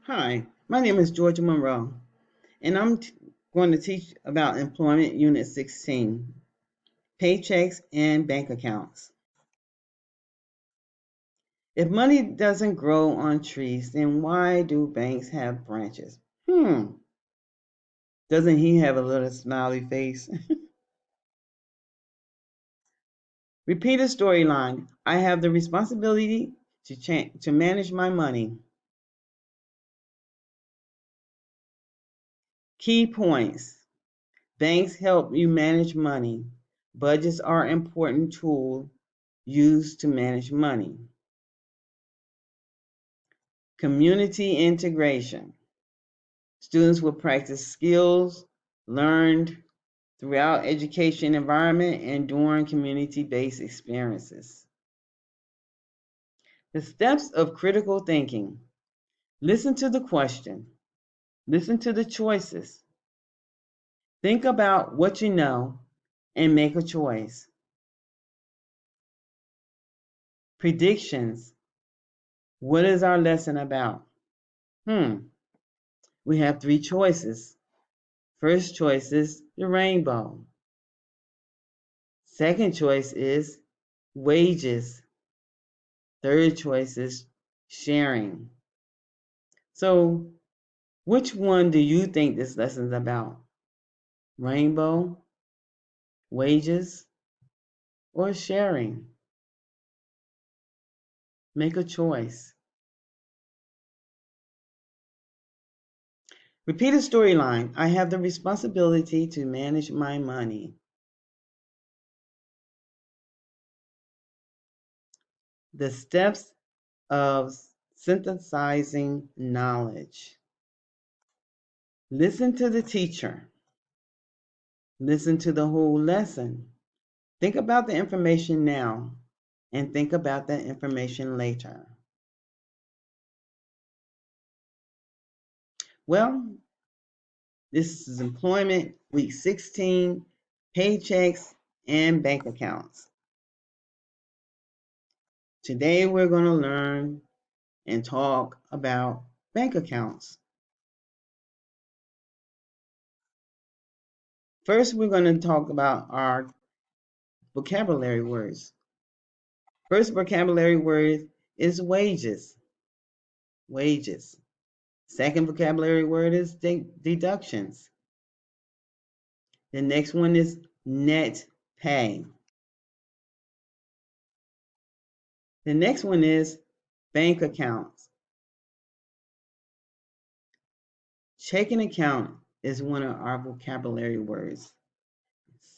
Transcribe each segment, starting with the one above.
Hi, my name is Georgia Monroe, and going to teach about Employment Unit 16, Paychecks and Bank Accounts. If money doesn't grow on trees, then why do banks have branches? Doesn't he have a little smiley face? Repeat a storyline. I have the responsibility to manage my money. Key points. Banks help you manage money. Budgets are an important tool used to manage money. Community integration. Students will practice skills learned throughout education environment and during community-based experiences. The steps of critical thinking. Listen to the question. Listen to the choices. Think about what you know and make a choice. Predictions. What is our lesson about? We have three choices. First choice is the rainbow. Second choice is wages. Third choice is sharing. So, which one do you think this lesson is about? Rainbow, wages, or sharing? Make a choice. Repeat a storyline. I have the responsibility to manage my money. The steps of synthesizing knowledge. Listen to the teacher. Listen to the whole lesson. Think about the information now and think about that information later. Well, this is Employment Week 16, Paychecks and Bank Accounts. Today we're going to learn and talk about bank accounts. First, we're going to talk about our vocabulary words. First vocabulary word is wages. Wages. Second vocabulary word is deductions. The next one is net pay. The next one is bank accounts. Checking account is one of our vocabulary words.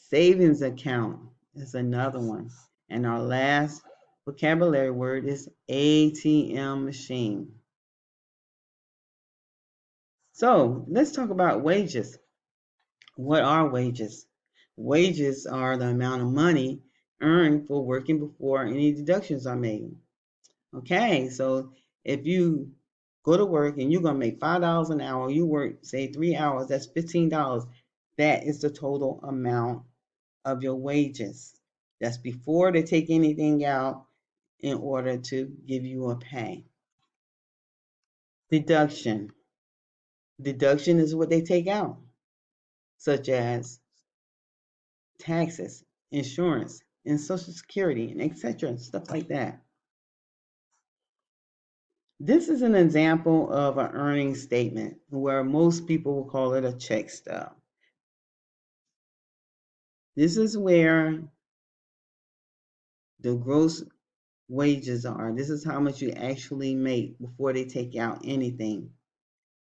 Savings account is another one. And our last vocabulary word is ATM machine. So let's talk about wages. What are wages? Wages are the amount of money earned for working before any deductions are made. Okay, so if you go to work and you're going to make $5 an hour, you work, say, 3 hours, that's $15. That is the total amount of your wages. That's before they take anything out in order to give you a pay. Deduction. Deduction is what they take out, such as taxes, insurance, and Social Security, and etc., stuff like that. This is an example of an earnings statement where most people will call it a check stub. This is where the gross wages are. This is how much you actually make before they take out anything.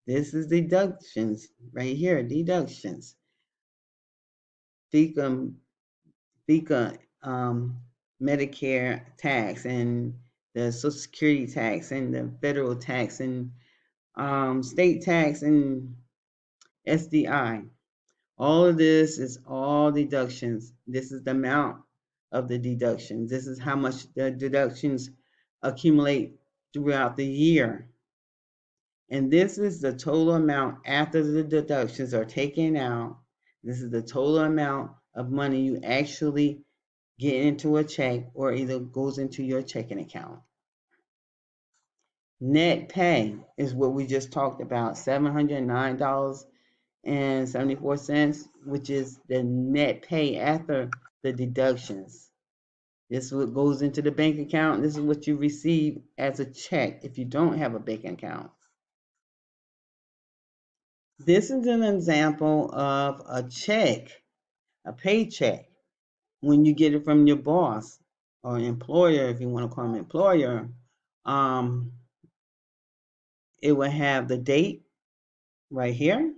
This is deductions right here, deductions. FICA, Medicare tax and the Social Security tax and the federal tax and state tax and SDI. All of this is all deductions. This is the amount of the deductions. This is how much the deductions accumulate throughout the year. And this is the total amount after the deductions are taken out. This is the total amount of money you actually get into a check or either goes into your checking account. Net pay is what we just talked about, $709.74, which is the net pay after the deductions. This is what goes into the bank account. This is what you receive as a check if you don't have a bank account. This is an example of a check, a paycheck, when you get it from your boss or employer, if you want to call them employer. Um, it will have the date right here,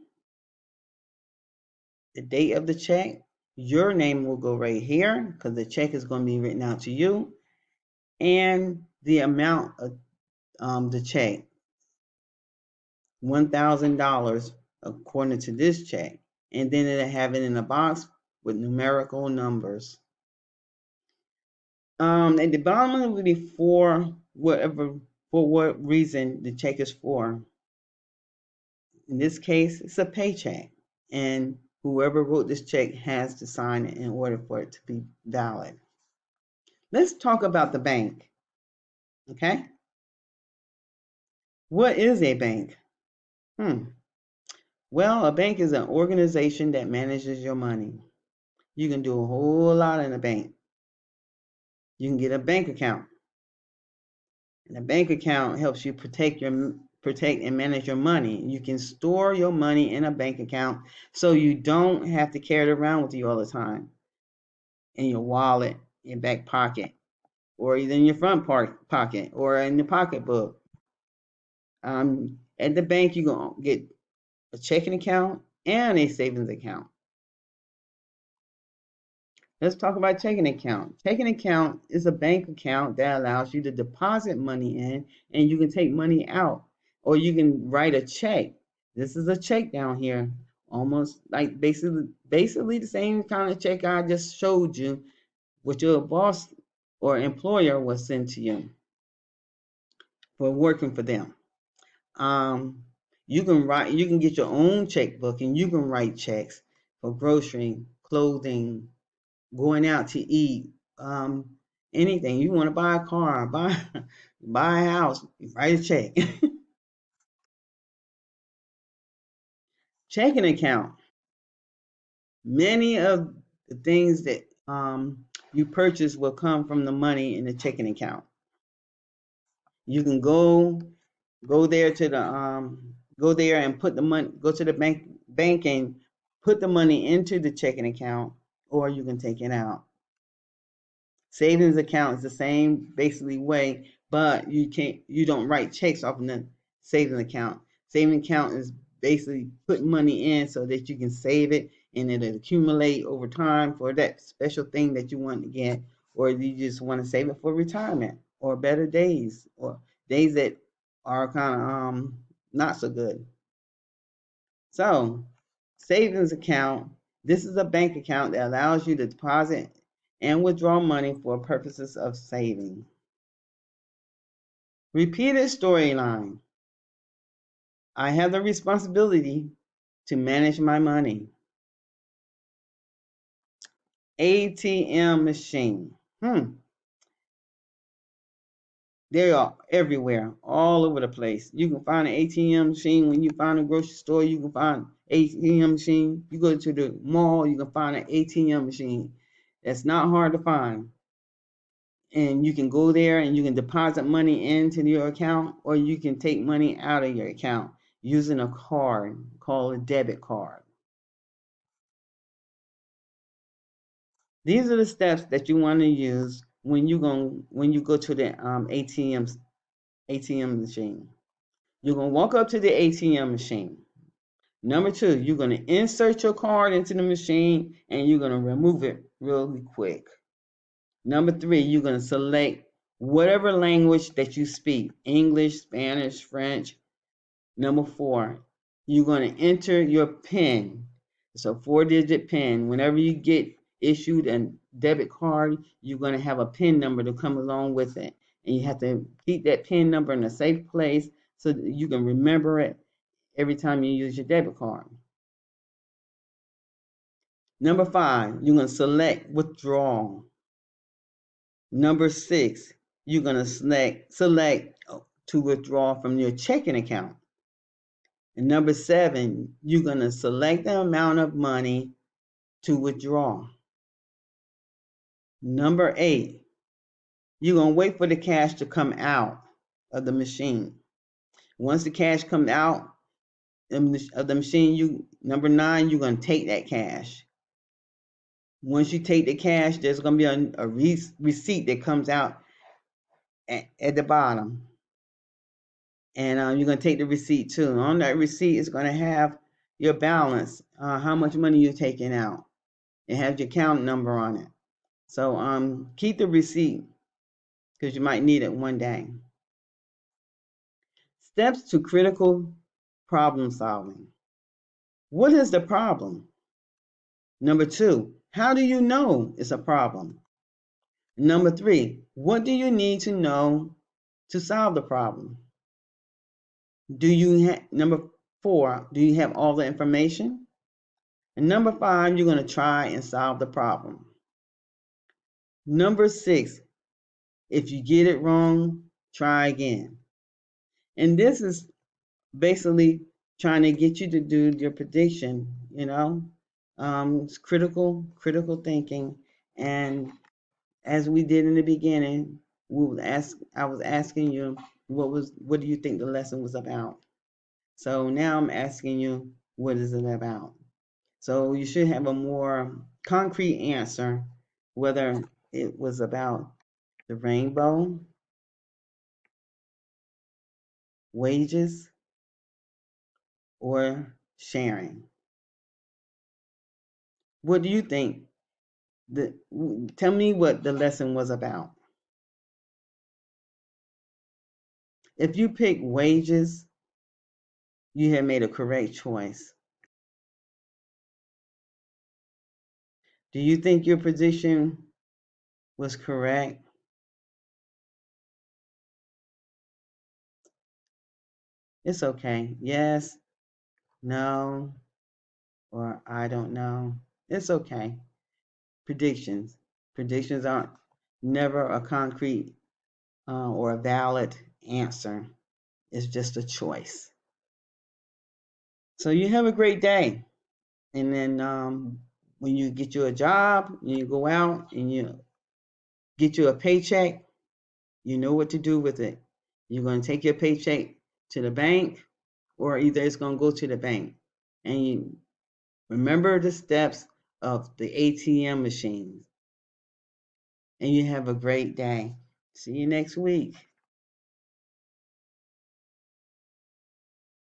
the date of the check. Your name will go right here because the check is going to be written out to you, and the amount of the check, $1,000 according to this check, and then it'll have it in a box with numerical numbers. At the bottom will be for what reason the check is for. In this case, it's a paycheck, and whoever wrote this check has to sign it in order for it to be valid. Let's talk about the bank. Okay? What is a bank? Well, a bank is an organization that manages your money. You can do a whole lot in a bank. You can get a bank account. And a bank account helps you protect and manage your money. You can store your money in a bank account so you don't have to carry it around with you all the time in your wallet, your back pocket, or either in your front pocket or in your pocketbook. At the bank, you're going to get a checking account and a savings account. Let's talk about checking account. Checking account is a bank account that allows you to deposit money in, and you can take money out, or you can write a check. This is a check down here, almost like basically the same kind of check I just showed you, what your boss or employer will send to you for working for them. You can get your own checkbook, and you can write checks for grocery, clothing, going out to eat, anything. You want to buy a car, buy a house, write a check. Checking account. Many of the things that you purchase will come from the money in the checking account. You can go there to the go there and put the money, go to the bank and put the money into the checking account, or you can take it out. Savings account is the same basically way, but you don't write checks off in the savings account. Savings account is basically putting money in so that you can save it and it'll accumulate over time for that special thing that you want to get, or you just want to save it for retirement or better days or days that are kind of not so good. So, savings account, this is a bank account that allows you to deposit and withdraw money for purposes of saving. Repeated storyline. I have the responsibility to manage my money. ATM machine. They are everywhere, all over the place. You can find an ATM machine when you find a grocery store. You can find ATM machine. You go to the mall, you can find an ATM machine. That's not hard to find. And you can go there and you can deposit money into your account, or you can take money out of your account using a card called a debit card. These are the steps that you want to use when you go to the ATM machine. You're going to walk up to the ATM machine. Number 2, you're going to insert your card into the machine and you're going to remove it really quick. Number 3, you're going to select whatever language that you speak, English, Spanish, French. Number 4, you're going to enter your PIN. It's a 4-digit PIN. Whenever you get issued a debit card, you're going to have a PIN number to come along with it. And you have to keep that PIN number in a safe place so that you can remember it every time you use your debit card. Number 5, you're going to select withdrawal. Number 6, you're going to select to withdraw from your checking account. And number 7, you're going to select the amount of money to withdraw. Number 8, you're going to wait for the cash to come out of the machine. Once the cash comes out of the machine, number 9, you're going to take that cash. Once you take the cash, there's going to be a receipt that comes out at the bottom. And you're going to take the receipt too. And on that receipt, it's going to have your balance, how much money you're taking out. It has your account number on it. So keep the receipt because you might need it one day. Steps to critical problem solving. What is the problem? Number 2, how do you know it's a problem? Number 3, what do you need to know to solve the problem? Number 4, do you have all the information? And number 5, you're going to try and solve the problem. Number 6, if you get it wrong, try again. And this is basically trying to get you to do your prediction, it's critical thinking. And as we did in the beginning, I was asking you, what do you think the lesson was about? So now I'm asking you, what is it about? So you should have a more concrete answer, whether it was about the rainbow, wages, or sharing. What do you think? Tell me what the lesson was about. If you pick wages, you have made a correct choice. Do you think your prediction was correct? It's okay. Yes, no, or I don't know. It's okay. Predictions. Predictions aren't never a concrete or a valid answer. It's just a choice. So you have a great day. And then when you get you a job, you go out and you get you a paycheck, you know what to do with it. You're going to take your paycheck to the bank, or either it's going to go to the bank. And you remember the steps of the ATM machines. And you have a great day. See you next week.